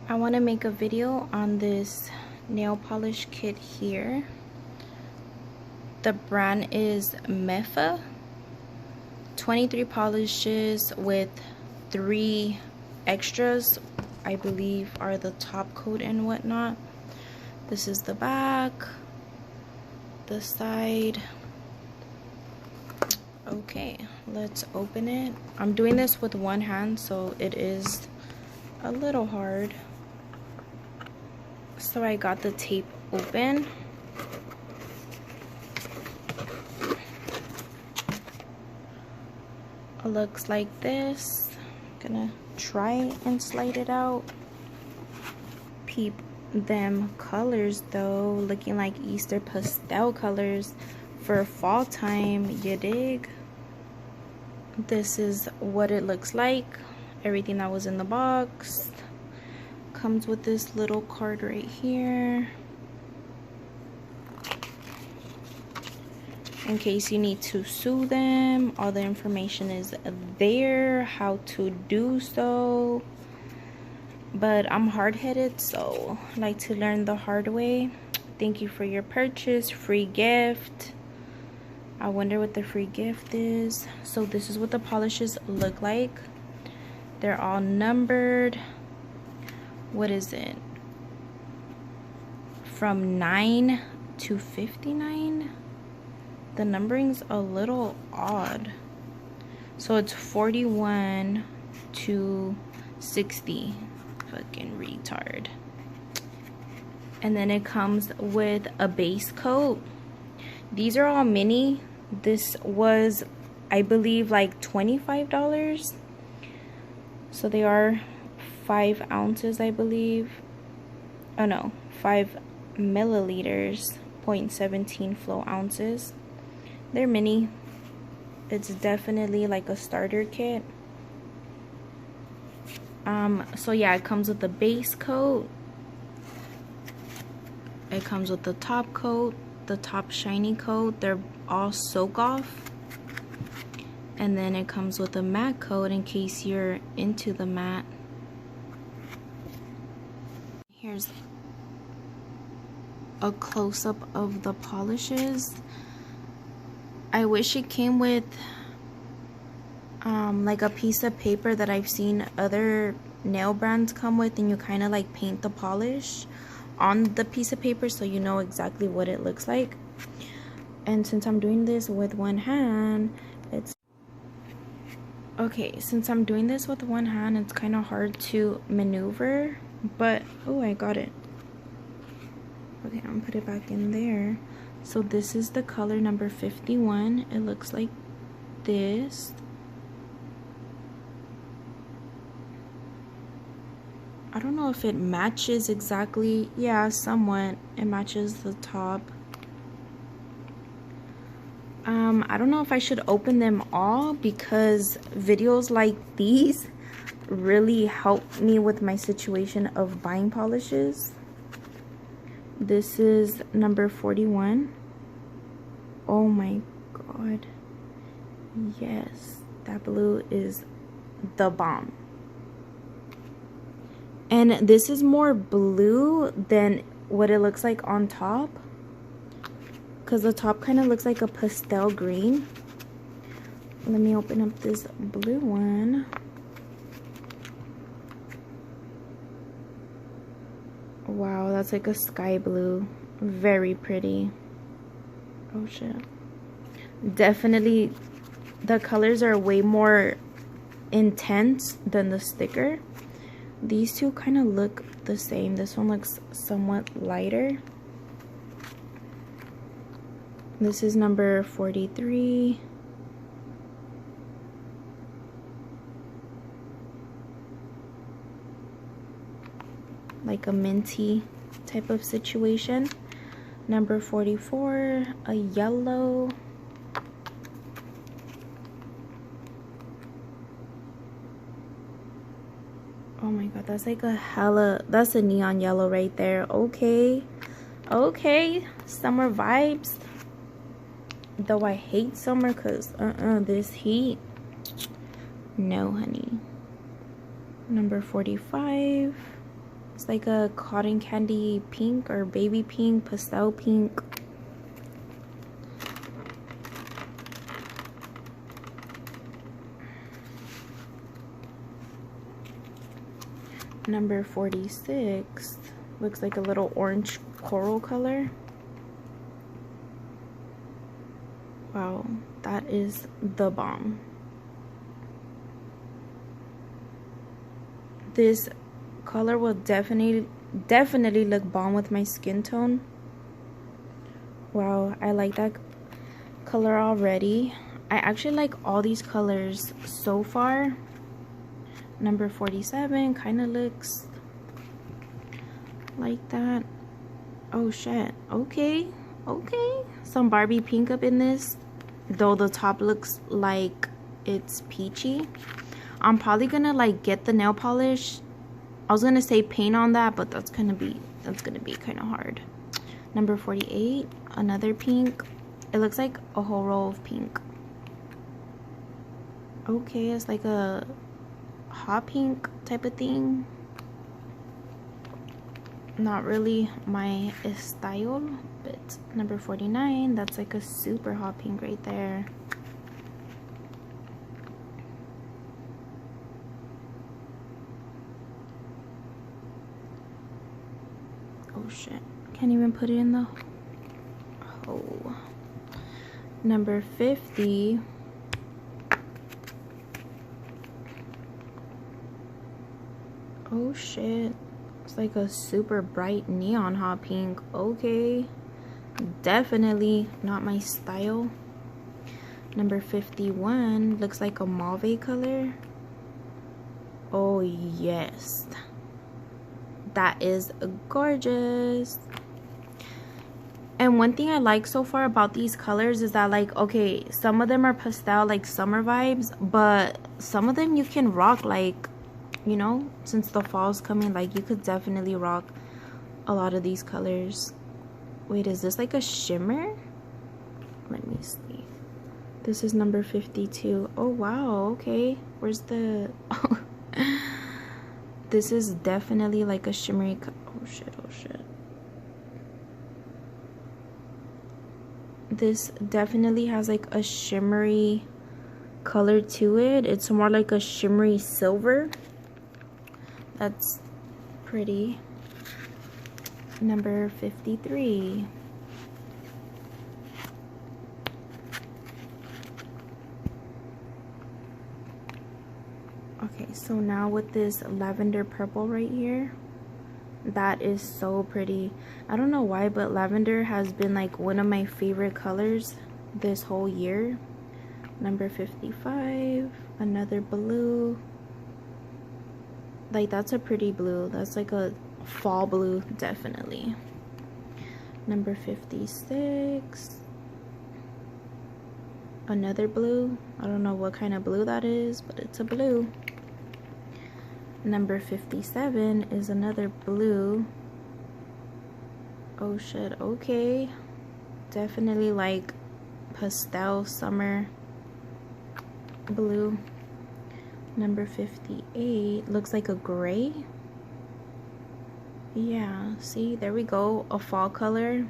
I want to make a video on this nail polish kit here. The brand is Mefa. 23 polishes with 3 extras, I believe, are the top coat and whatnot. This is the back, the side. Okay, let's open it. I'm doing this with one hand, so it is a little hard. So I got the tape open. It looks like this. I'm gonna try and slide it out. Peep them colors though, looking like Easter pastel colors for fall time, you dig? This is what it looks like. Everything that was in the box comes with this little card right here in case you need to sew them. All the information is there, how to do so. But I'm hard-headed, so I like to learn the hard way. Thank you for your purchase. Free gift. I wonder what the free gift is. So this is what the polishes look like. They're all numbered. What is it? From 9 to 59? The numbering's a little odd. So it's 41 to 60. Fucking retard. And then it comes with a base coat. These are all mini. This was, I believe, like $25. So they are 5 ounces, I believe. Oh no, 5 milliliters, 0.17 flow ounces. They're mini. It's definitely like a starter kit. So yeah, it comes with the base coat. It comes with the top coat, the top shiny coat. They're all soak off. And then it comes with a matte coat in case you're into the matte. Here's a close-up of the polishes. I wish it came with like a piece of paper that I've seen other nail brands come with, and you kind of like paint the polish on the piece of paper so you know exactly what it looks like. And since I'm doing this with one hand, it's kind of hard to maneuver, but oh, I got it. Okay, I'm gonna put it back in there. So this is the color number 51. It looks like this. I don't know if it matches exactly. Yeah, somewhat. It matches the top. I don't know if I should open them all because videos like these really help me with my situation of buying polishes. This is number 41. Oh my god. Yes, that blue is the bomb. And this is more blue than what it looks like on top, because the top kind of looks like a pastel green. Let me open up this blue one. Wow, that's like a sky blue. Very pretty. Oh shit. Definitely the colors are way more intense than the sticker. These two kind of look the same. This one looks somewhat lighter. This is number 43. Like a minty type of situation. Number 44, a yellow. Oh my god, that's like that's a neon yellow right there. Okay, summer vibes. Though I hate summer because this heat. No, honey. Number 45. It's like a cotton candy pink or baby pink, pastel pink. Number 46 looks like a little orange coral color. Wow, that is the bomb. This color will definitely look bomb with my skin tone. Wow, I like that color already. I actually like all these colors so far. Number 47 kind of looks like that. Oh shit. Okay, some Barbie pink up in this, though the top looks like it's peachy. I'm probably gonna like get the nail polish. I was gonna say paint on that, but that's gonna be kind of hard. Number 48, another pink. It looks like a whole row of pink. Okay, it's like a hot pink type of thing. Not really my style, but number 49, that's like a super hot pink right there. Oh shit, can't even put it in the hole. Number 50, oh shit, it's like a super bright neon hot pink. Okay, definitely not my style. Number 51 looks like a mauve color. Oh yes, that is gorgeous. And one thing I like so far about these colors is that, like, okay, some of them are pastel, like summer vibes, but some of them you can rock, like, you know, since the fall's coming, like you could definitely rock a lot of these colors. Wait, is this like a shimmer? Let me see. This is number 52. Oh wow, okay, where's the oh. This is definitely like a shimmery oh shit. This definitely has like a shimmery color to it. It's more like a shimmery silver. That's pretty. Number 53. Okay, so now with this lavender purple right here, that is so pretty. I don't know why, but lavender has been like one of my favorite colors this whole year. Number 55, another blue. Like, that's a pretty blue. That's like a fall blue, definitely. Number 56, another blue. I don't know what kind of blue that is, but it's a blue. Number 57 is another blue. Oh shit, okay. Definitely like pastel summer blue. Number 58 looks like a gray. Yeah, see, there we go. A fall color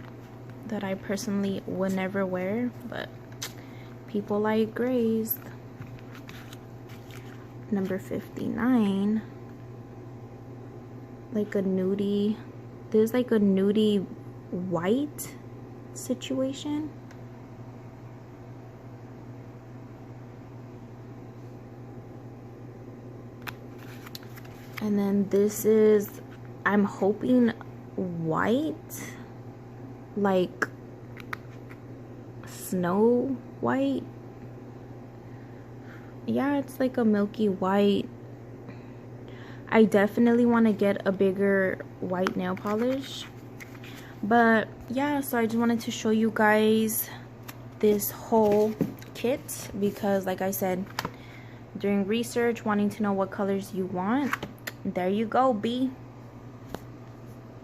that I personally would never wear, but people like grays. Number 59, like a nudie. There's like a nudie white situation. And then this is, I'm hoping white, like snow white. Yeah, it's like a milky white. I definitely want to get a bigger white nail polish. But yeah, so I just wanted to show you guys this whole kit because, like I said, during research, wanting to know what colors you want, there you go, B.